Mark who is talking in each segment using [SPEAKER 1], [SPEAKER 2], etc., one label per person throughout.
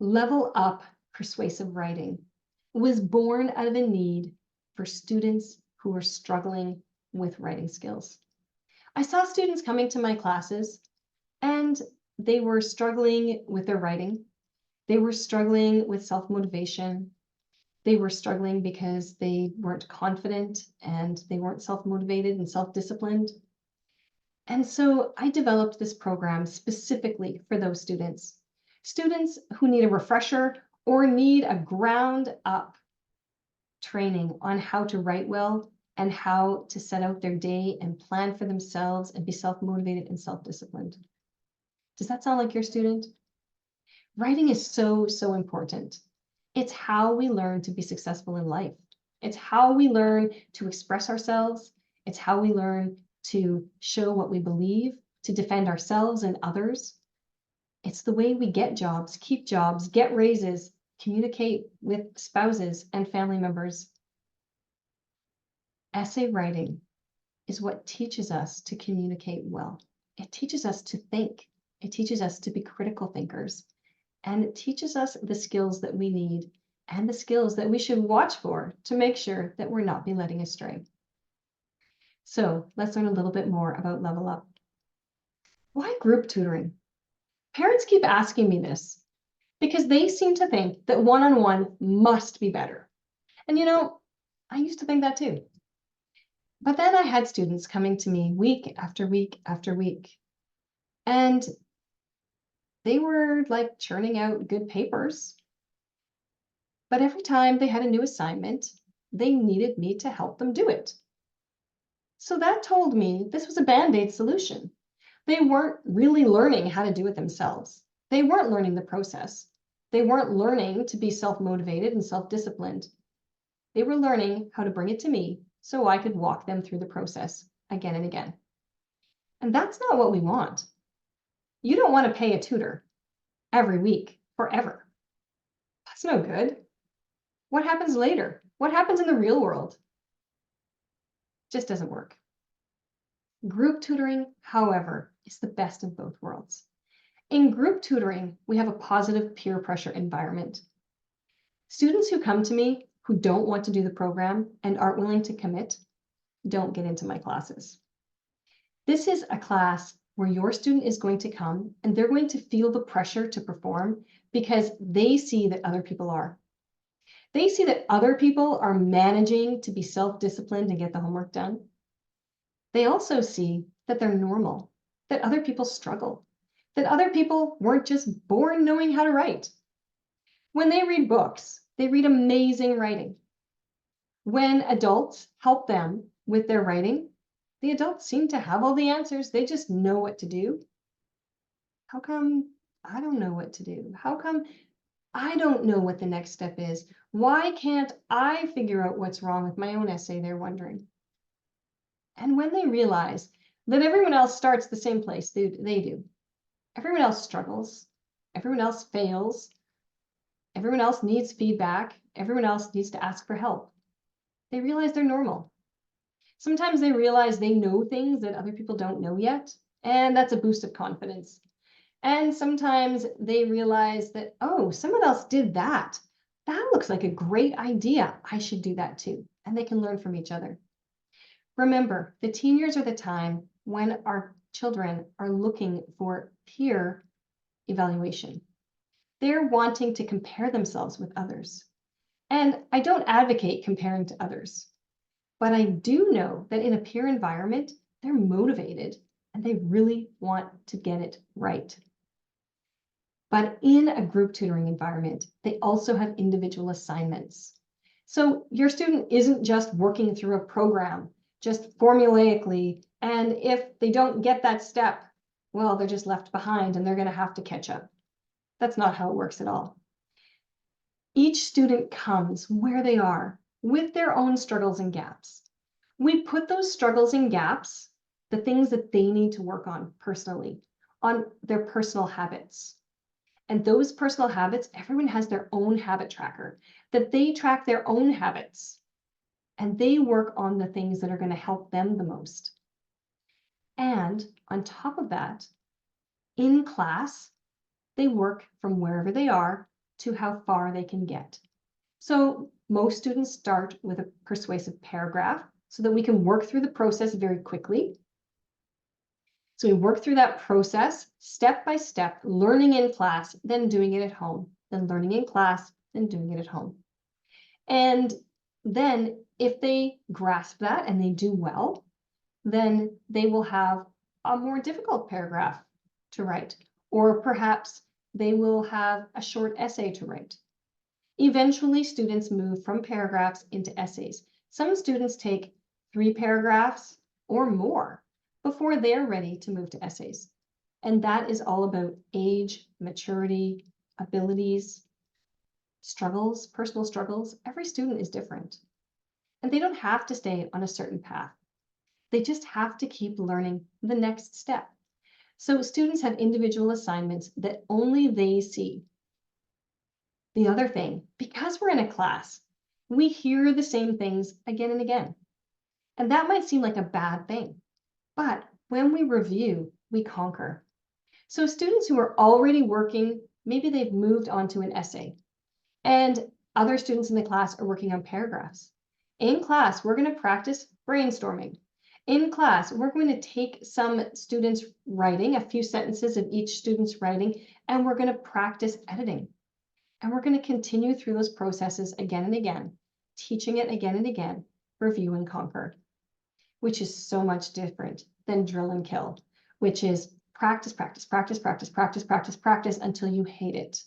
[SPEAKER 1] Level Up Persuasive Writing was born out of a need for students who were struggling with writing skills. I saw students coming to my classes and they were struggling with their writing. They were struggling with self-motivation. They were struggling because they weren't confident and they weren't self-motivated and self-disciplined. And so I developed this program specifically for those students. Students who need a refresher or need a ground up training on how to write well and how to set out their day and plan for themselves and be self-motivated and self-disciplined. Does that sound like your student? Writing is so, so important. It's how we learn to be successful in life. It's how we learn to express ourselves. It's how we learn to show what we believe, to defend ourselves and others. It's the way we get jobs, keep jobs, get raises, communicate with spouses and family members. Essay writing is what teaches us to communicate well. It teaches us to think. It teaches us to be critical thinkers. And it teaches us the skills that we need and the skills that we should watch for to make sure that we're not being led astray. So let's learn a little bit more about Level Up. Why group tutoring? Parents keep asking me this because they seem to think that one-on-one must be better. And you know, I used to think that too. But then I had students coming to me week after week after week, and they were like churning out good papers. But every time they had a new assignment, they needed me to help them do it. So that told me this was a Band-Aid solution. They weren't really learning how to do it themselves. They weren't learning the process. They weren't learning to be self-motivated and self-disciplined. They were learning how to bring it to me so I could walk them through the process again and again. And that's not what we want. You don't want to pay a tutor every week forever. That's no good. What happens later? What happens in the real world? Just doesn't work. Group tutoring, however, is the best of both worlds. In group tutoring, we have a positive peer pressure environment. Students who come to me who don't want to do the program and aren't willing to commit don't get into my classes. This is a class where your student is going to come and they're going to feel the pressure to perform because they see that other people are. They see that other people are managing to be self-disciplined and get the homework done. They also see that they're normal, that other people struggle, that other people weren't just born knowing how to write. When they read books, they read amazing writing. When adults help them with their writing, the adults seem to have all the answers. They just know what to do. How come I don't know what to do? How come I don't know what the next step is? Why can't I figure out what's wrong with my own essay? They're wondering. And when they realize that everyone else starts the same place they do, everyone else struggles, everyone else fails, everyone else needs feedback, everyone else needs to ask for help, they realize they're normal. Sometimes they realize they know things that other people don't know yet, and that's a boost of confidence. And sometimes they realize that, oh, someone else did that. That looks like a great idea. I should do that too. And they can learn from each other. Remember, the teen years are the time when our children are looking for peer evaluation. They're wanting to compare themselves with others. And I don't advocate comparing to others, but I do know that in a peer environment, they're motivated and they really want to get it right. But in a group tutoring environment, they also have individual assignments. So your student isn't just working through a program, just formulaically, and if they don't get that step, well, they're just left behind and they're going to have to catch up. That's not how it works at all. Each student comes where they are with their own struggles and gaps. We put those struggles and gaps, the things that they need to work on personally, on their personal habits. And those personal habits, everyone has their own habit tracker, that they track their own habits and they work on the things that are going to help them the most. And on top of that, in class, they work from wherever they are to how far they can get. So most students start with a persuasive paragraph so that we can work through the process very quickly. So we work through that process step by step, learning in class, then doing it at home, then learning in class, then doing it at home. And then if they grasp that and they do well, then they will have a more difficult paragraph to write, or perhaps they will have a short essay to write. Eventually, students move from paragraphs into essays. Some students take 3 paragraphs or more before they're ready to move to essays. And that is all about age, maturity, abilities, struggles, personal struggles. Every student is different. And they don't have to stay on a certain path. They just have to keep learning the next step. So students have individual assignments that only they see. The other thing, because we're in a class, we hear the same things again and again. And that might seem like a bad thing, but when we review, we conquer. So students who are already working, maybe they've moved on to an essay, and other students in the class are working on paragraphs. In class, we're going to practice brainstorming. In class, we're going to take some students writing, a few sentences of each student's writing, and we're going to practice editing. And we're going to continue through those processes again and again, teaching it again and again, review and conquer, which is so much different than drill and kill, which is practice, practice, practice, practice, practice, practice, practice until you hate it.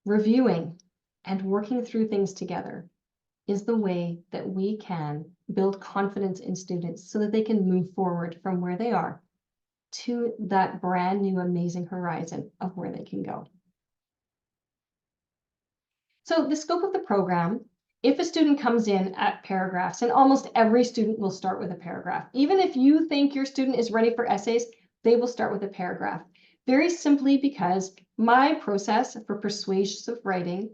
[SPEAKER 1] Reviewing and working through things together is the way that we can build confidence in students so that they can move forward from where they are to that brand new amazing horizon of where they can go. So the scope of the program, if a student comes in at paragraphs, and almost every student will start with a paragraph. Even if you think your student is ready for essays, they will start with a paragraph. Very simply because my process for persuasive writing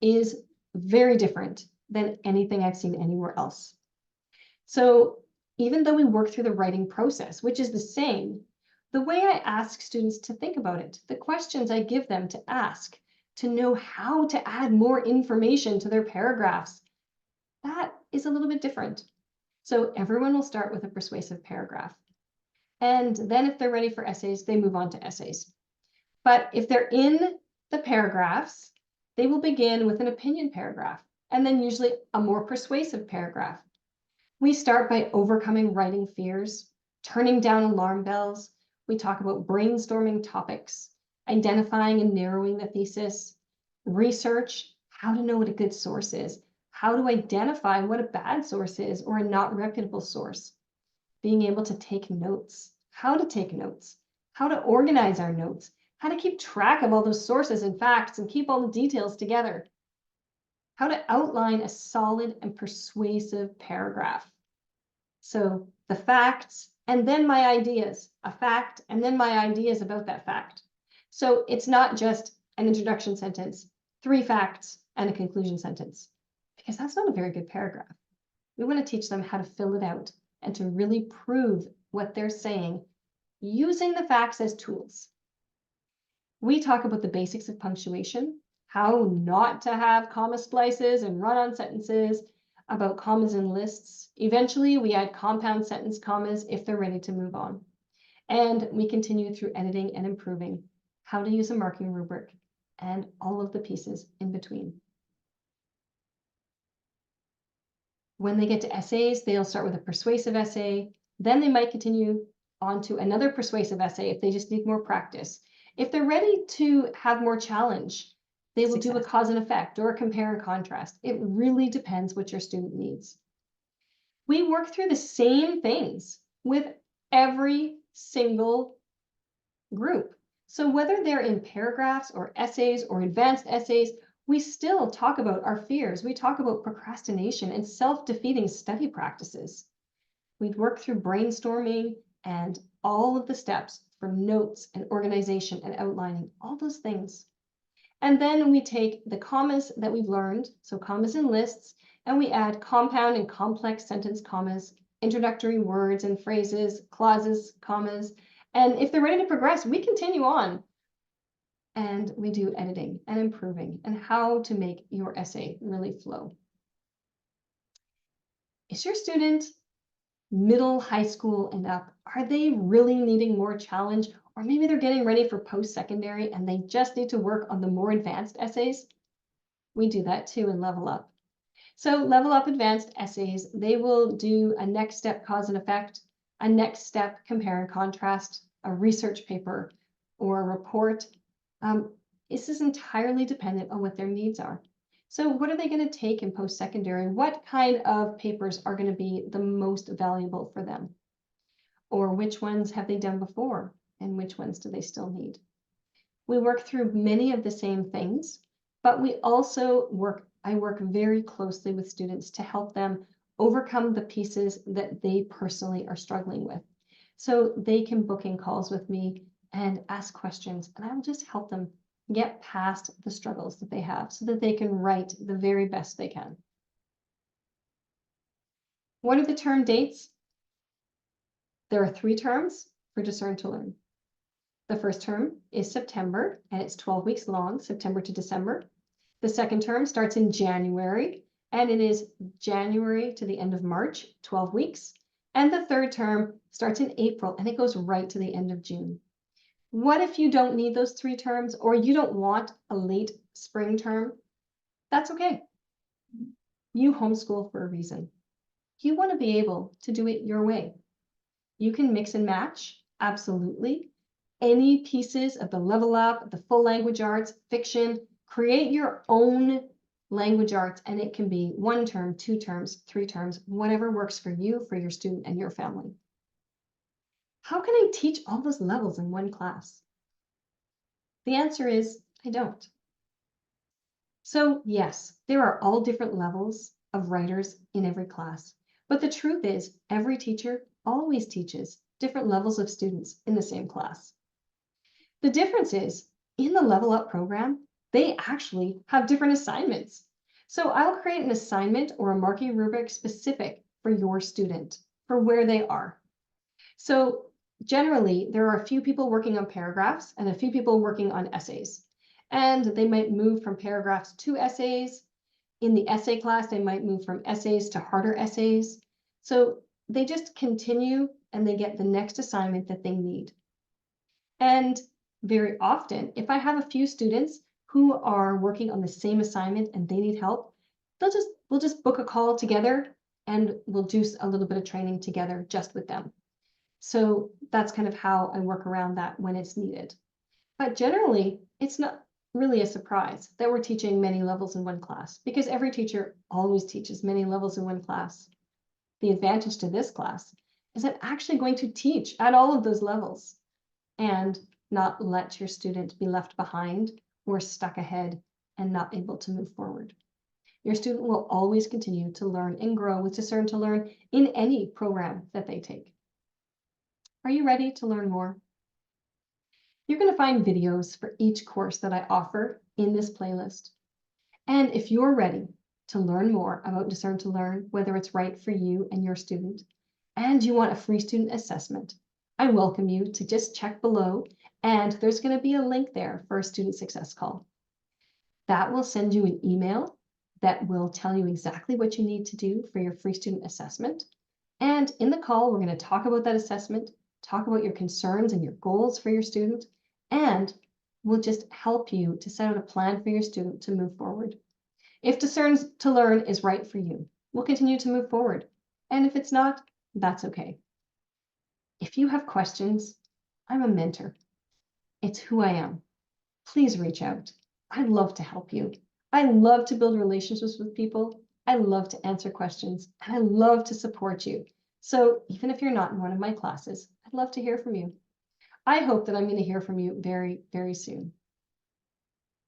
[SPEAKER 1] is very different than anything I've seen anywhere else. So even though we work through the writing process, which is the same, the way I ask students to think about it, the questions I give them to ask, to know how to add more information to their paragraphs, that is a little bit different. So everyone will start with a persuasive paragraph. And then if they're ready for essays, they move on to essays. But if they're in the paragraphs, they will begin with an opinion paragraph, and then usually a more persuasive paragraph. We start by overcoming writing fears, turning down alarm bells. We talk about brainstorming topics, identifying and narrowing the thesis, research, how to know what a good source is, how to identify what a bad source is or a not reputable source, being able to take notes, how to organize our notes, how to keep track of all those sources and facts and keep all the details together, how to outline a solid and persuasive paragraph. So the facts and then my ideas, a fact and then my ideas about that fact. So it's not just an introduction sentence, 3 facts and a conclusion sentence, because that's not a very good paragraph. We want to teach them how to fill it out and to really prove what they're saying using the facts as tools. We talk about the basics of punctuation, how not to have comma splices and run-on sentences, about commas and lists. Eventually, we add compound sentence commas if they're ready to move on. And we continue through editing and improving, how to use a marking rubric, and all of the pieces in between. When they get to essays, they'll start with a persuasive essay. Then they might continue on to another persuasive essay if they just need more practice. If they're ready to have more challenge, they will do a cause and effect or a compare and contrast. It really depends what your student needs. We work through the same things with every single group. So whether they're in paragraphs or essays or advanced essays, we still talk about our fears. We talk about procrastination and self-defeating study practices. We'd work through brainstorming and all of the steps for notes and organization and outlining, all those things. And then we take the commas that we've learned, so commas and lists, and we add compound and complex sentence commas, introductory words and phrases, clauses, commas. And if they're ready to progress, we continue on and we do editing and improving and how to make your essay really flow. Is your student middle, high school, and up? Are they really needing more challenge? Or maybe they're getting ready for post-secondary and they just need to work on the more advanced essays? We do that too in Level Up. So Level Up Advanced Essays, they will do a next step cause and effect, a next step compare and contrast, a research paper, or a report. This is entirely dependent on what their needs are. So what are they going to take in post-secondary? What kind of papers are going to be the most valuable for them? Or which ones have they done before? And which ones do they still need? We work through many of the same things, but we also I work very closely with students to help them overcome the pieces that they personally are struggling with. So they can book in calls with me and ask questions, and I'll just help them get past the struggles that they have so that they can write the very best they can. What are the term dates? There are 3 terms for Discern to Learn. The first term is September, and it's 12 weeks long, September to December. The second term starts in January, and it is January to the end of March, 12 weeks. And the third term starts in April, and it goes right to the end of June. What if you don't need those 3 terms, or you don't want a late spring term? That's okay. You homeschool for a reason. You want to be able to do it your way. You can mix and match, absolutely. Any pieces of the Level Up, the full language arts, fiction, create your own language arts, and it can be 1 term, 2 terms, 3 terms, whatever works for you, for your student, and your family. How can I teach all those levels in one class? The answer is, I don't. So yes, there are all different levels of writers in every class, but the truth is every teacher always teaches different levels of students in the same class. The difference is in the Level Up program, they actually have different assignments. So I'll create an assignment or a marking rubric specific for your student, for where they are. So generally, there are a few people working on paragraphs and a few people working on essays. And they might move from paragraphs to essays. In the essay class, they might move from essays to harder essays. So they just continue and they get the next assignment that they need. And very often, if I have a few students who are working on the same assignment and they need help, we'll just book a call together and we'll do a little bit of training together just with them. So that's kind of how I work around that when it's needed. But generally, it's not really a surprise that we're teaching many levels in one class because every teacher always teaches many levels in one class. The advantage to this class is I'm actually going to teach at all of those levels and not let your student be left behind or stuck ahead and not able to move forward. Your student will always continue to learn and grow with Discern to Learn in any program that they take. Are you ready to learn more? You're going to find videos for each course that I offer in this playlist. And if you're ready to learn more about Discern to Learn, whether it's right for you and your student, and you want a free student assessment, I welcome you to just check below, and there's going to be a link there for a student success call. That will send you an email that will tell you exactly what you need to do for your free student assessment. And in the call, we're going to talk about that assessment, talk about your concerns and your goals for your student, and we'll just help you to set out a plan for your student to move forward. If Discern to Learn is right for you, we'll continue to move forward. And if it's not, that's okay. If you have questions, I'm a mentor. It's who I am. Please reach out. I'd love to help you. I love to build relationships with people. I love to answer questions, and I love to support you. So even if you're not in one of my classes, I'd love to hear from you. I hope that I'm going to hear from you very, very soon.